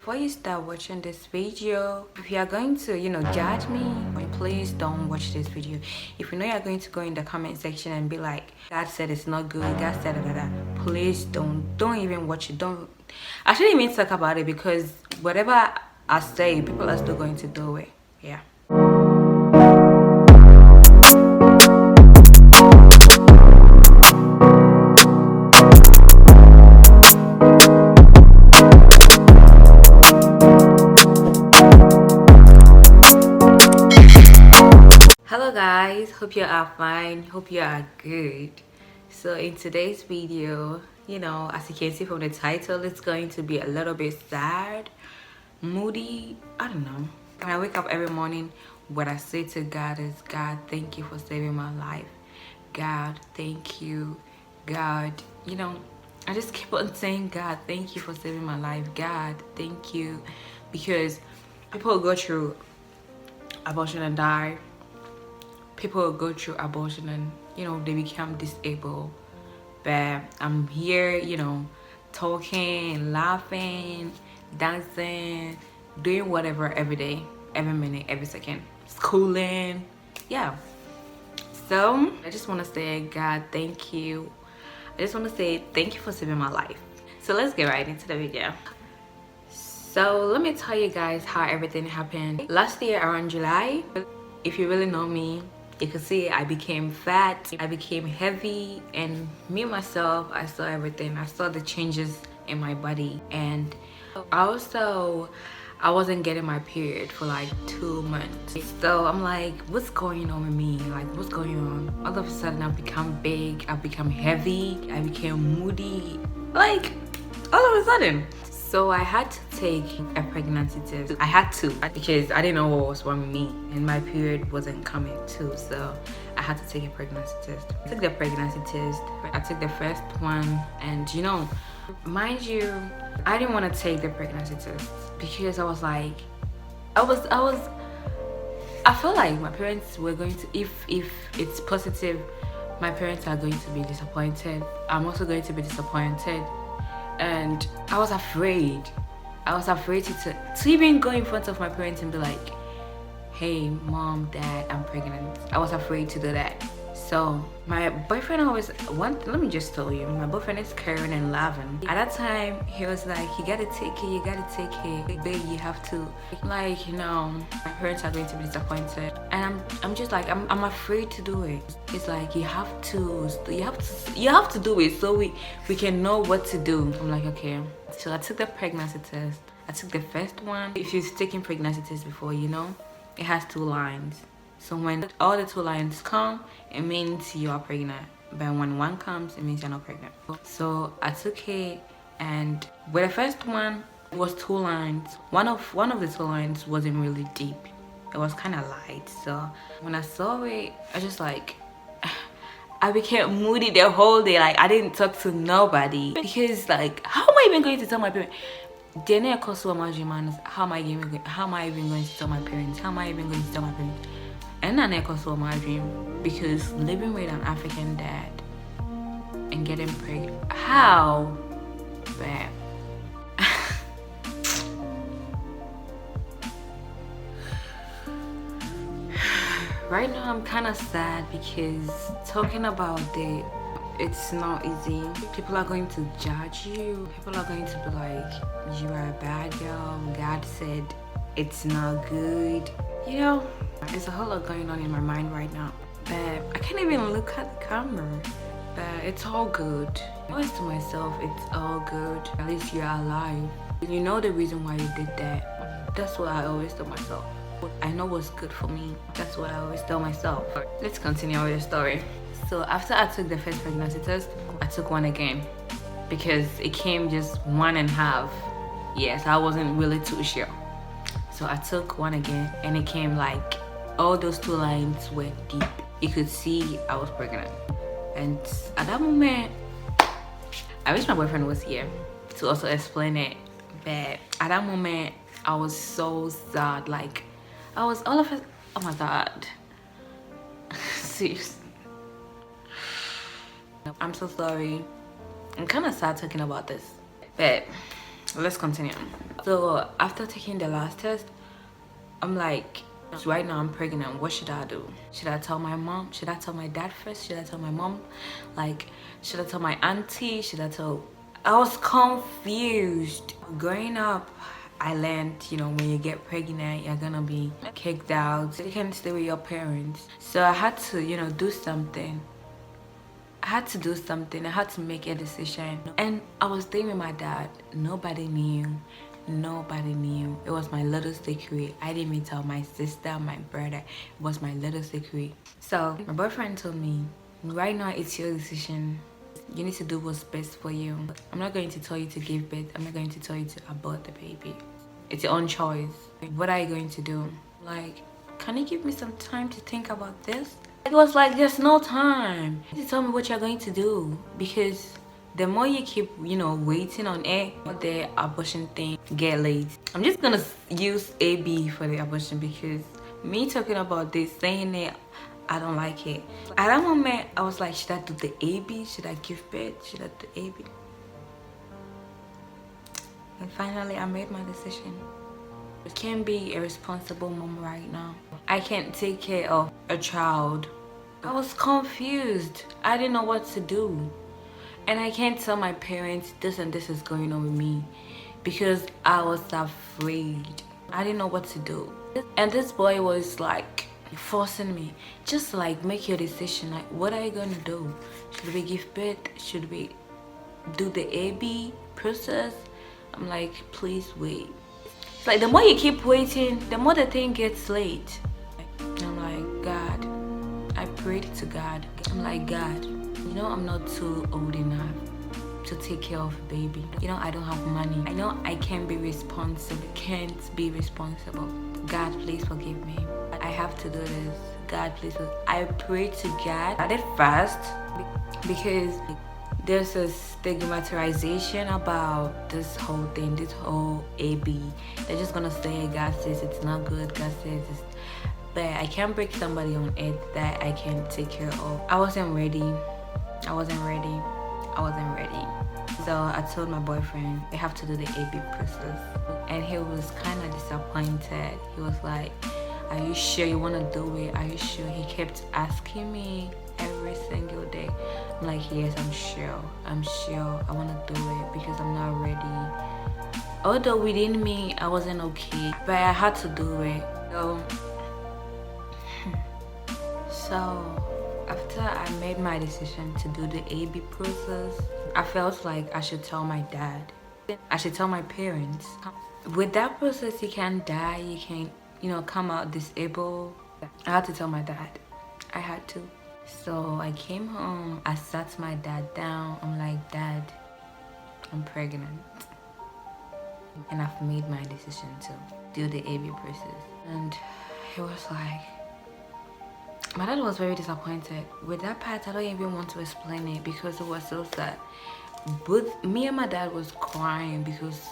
Before you start watching this video, if you are going to judge me, please don't watch this video. If you know you're going to go in the comment section and be like, God said it's not good, God said that, please don't even watch it. Don't. I shouldn't even talk about it, because whatever I say, people are still going to do it. Yeah. Hello guys, hope you are fine, hope you are good. So in today's video, as you can see from the title, it's going to be a little bit sad, moody. I don't know. When I wake up every morning, what I say to God is, God, thank you for saving my life. God, thank you. God, I just keep on saying, God, thank you for saving my life. God, thank you. Because people go through abortion and die. People go through abortion and they become disabled, but I'm here talking, laughing, dancing, doing whatever every day, every minute, every second, schooling. Yeah. So I just want to say, God, thank you. I just want to say thank you for saving my life. So let's get right into the video. So let me tell you guys how everything happened last year around July. If you really know me, you can see I became fat, I became heavy, and me myself, I saw everything. I saw the changes in my body, and also I wasn't getting my period for like 2 months. So I'm like, what's going on with me? Like, what's going on? All of a sudden I've become big, I've become heavy, I became moody, like all of a sudden. So I had to take a pregnancy test. I had to, because I didn't know what was wrong with me, and my period wasn't coming too. So I had to take a pregnancy test. I took the pregnancy test. I took the first one, and mind you, I didn't want to take the pregnancy test because I was like, I felt like my parents were going to, if it's positive, my parents are going to be disappointed. I'm also going to be disappointed. And I was afraid. I was afraid to even go in front of my parents and be like, hey, mom, dad, I'm pregnant. I was afraid to do that. So my boyfriend always let me just tell you, my boyfriend is caring and loving. At that time, he was like, you gotta take it, babe, you have to. Like, my parents are going to be disappointed. And I'm just like, I'm afraid to do it. It's like, you have to do it so we can know what to do. I'm like, okay. So I took the pregnancy test. I took the first one. If you've taken pregnancy test before, it has 2 lines. So when all the 2 lines come, it means you are pregnant. But when one comes, it means you're not pregnant. So I took it, and with the first one, it was 2 lines. One of the 2 lines wasn't really deep. It was kind of light. So when I saw it, I just like, I became moody the whole day. Like, I didn't talk to nobody, because like, how am I even going to tell my parents? How am I even going to tell my parents? How am I even going to tell my parents? And I never saw my dream, because living with an African dad and getting pregnant, how bad. Right now I'm kind of sad, because talking about it, it's not easy. People are going to judge you. People are going to be like, you are a bad girl. God said it's not good. There's a whole lot going on in my mind right now, but I can't even look at the camera. But it's all good. I always to myself, it's all good. At least you're alive. You know the reason why you did that. That's what I always tell myself. I know what's good for me. That's what I always tell myself. Let's continue with the story. So after I took the first pregnancy test, I took one again, because it came just 1.5. Yes, I wasn't really too sure. So I took one again, and it came like all those 2 lines were deep. You could see I was pregnant. And at that moment, I wish my boyfriend was here to also explain it. But at that moment, I was so sad. Like, I was all of it. Oh my God. Seriously. I'm so sorry. I'm kind of sad talking about this. But let's continue. So after taking the last test, I'm like, right now I'm pregnant. What should I do? Should I tell my mom? Should I tell my dad first? Should I tell my mom? Like, should I tell my auntie? Should I tell? I was confused. Growing up, I learned, you know, when you get pregnant, you're gonna be kicked out. You can't stay with your parents. So I had to, you know, do something. I had to make a decision. And I was staying with my dad. Nobody knew. It was my little secret. I didn't even tell my sister, my brother. It was my little secret. So my boyfriend told me, right now it's your decision. You need to do what's best for you. I'm not going to tell you to give birth. I'm not going to tell you to abort the baby. It's your own choice. What are you going to do? Like, can you give me some time to think about this? It was like, there's no time. You need to tell me what you're going to do, because the more you keep, you know, waiting on it, the abortion thing get late. I'm just gonna use AB for the abortion, because me talking about this, saying it, I don't like it. At that moment, I was like, should I do the AB? Should I give birth? Should I do the AB? And finally, I made my decision. I can't be a responsible mom right now. I can't take care of a child. I was confused. I didn't know what to do. And I can't tell my parents this and this is going on with me, because I was afraid. I didn't know what to do. And this boy was like forcing me, just like, make your decision. Like, what are you gonna do? Should we give birth? Should we do the AB process? I'm like, please wait. It's like, the more you keep waiting, the more the thing gets late. I'm like, God, I prayed to God. I'm like, God, you know, I'm not too old enough to take care of a baby. You know, I don't have money. I know I can't be responsible. God, please forgive me. I have to do this. God, please. I prayed to God. I did fast because there's a stigmatization about this whole thing, this whole AB. They're just gonna say, God says it's not good. God says it's. But I can't break somebody on it that I can't take care of. I wasn't ready. So I told my boyfriend, I have to do the AB process. And he was kind of disappointed. He was like, are you sure you want to do it? Are you sure? He kept asking me every single day. I'm like, yes, I'm sure. I want to do it because I'm not ready. Although within me, I wasn't okay, but I had to do it. So after I made my decision to do the AB process, I felt like I should tell my dad. I should tell my parents. With that process, you can't die. You can, you know, come out disabled. I had to tell my dad. I had to. So I came home. I sat my dad down. I'm like, Dad, I'm pregnant. And I've made my decision to do the AB process. And he was like, my dad was very disappointed. With that part, I don't even want to explain it because it was so sad. But me and my dad was crying because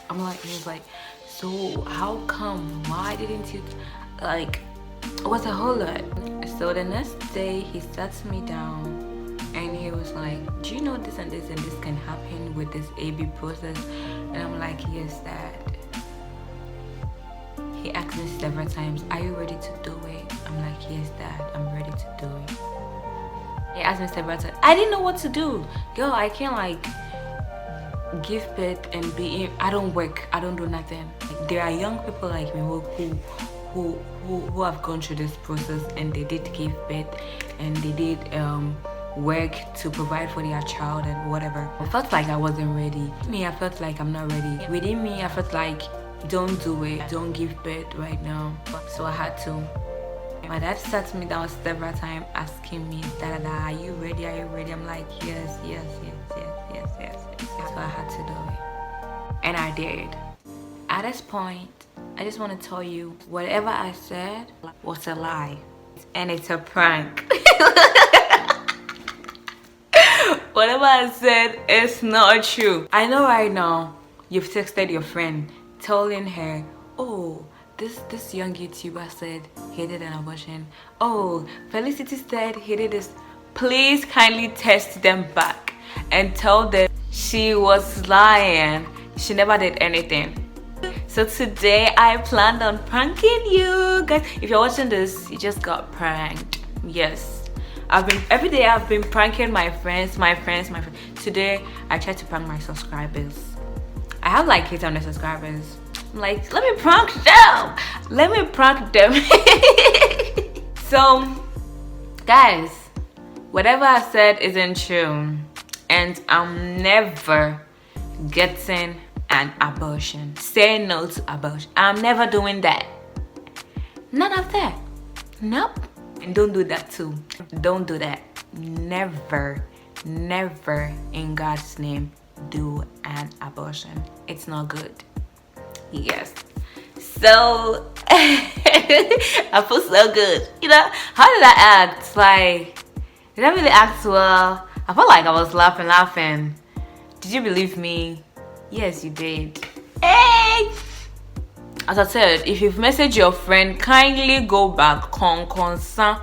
he was like, so how come? Why didn't you, like, it was a whole lot. So the next day, he sat me down and he was like, do you know this and this and this can happen with this AB process? And I'm like, yes, Dad. He asked me several times, are you ready to do it? I'm like, yes, Dad, I'm ready to do it. He asked me several times. I didn't know what to do. Girl, I can't like give birth and be in. I don't work. I don't do nothing. Like, there are young people like me who have gone through this process and they did give birth and they did work to provide for their child and whatever. I felt like I wasn't ready. I felt like I'm not ready. Within me, I felt like, don't do it, don't give birth right now. So I had to. My dad sat me down several times asking me, are you ready? I'm like, yes. So I had to do it. And I did. At this point, I just want to tell you, whatever I said was a lie. And it's a prank. Whatever I said is not true. I know right now, you've texted your friend telling her, oh, this young YouTuber said he did an abortion. Oh, Felicity said he did this. Please kindly text them back and tell them she was lying. she never did anything. So today I planned on pranking you guys. If you're watching this, you just got pranked. Yes, every day I've been pranking my friends. Today I tried to prank my subscribers. I have like 800 subscribers. I'm like, let me prank them. So guys, whatever I said isn't true, and I'm never getting an abortion. Say no to abortion. I'm never doing that. None of that. Nope. And don't do that too. Don't do that. Never in God's name do an abortion. It's not good. Yes. So I feel so good. You know, how did I act? Like, did I really act well? I felt like I was laughing. Did you believe me? Yes, you did. Hey! As I said, if you've messaged your friend, kindly go back. Conconsani,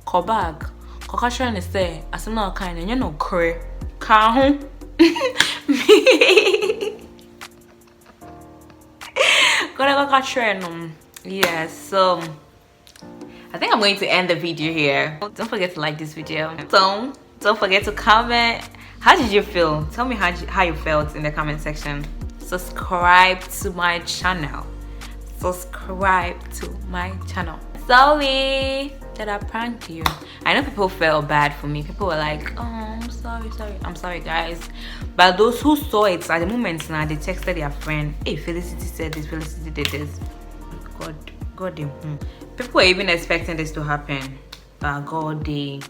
go back. Kokashran is there. As I'm not kind, and you're not cray. Kahun. Yes, so I think I'm going to end the video here. Don't forget to like this video. So don't forget to comment. How did you feel? Tell me how you felt in the comment section. Subscribe to my channel. Sorry that I pranked you. I know people felt bad for me. People were like, oh, I'm sorry. I'm sorry, guys. But those who saw it at the moment now, they texted their friend, hey, Felicity said this, Felicity did this. God. People were even expecting this to happen. But God will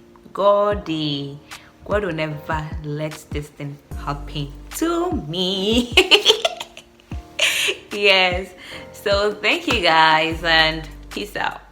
never let this thing happen to me. Yes. So thank you guys and peace out.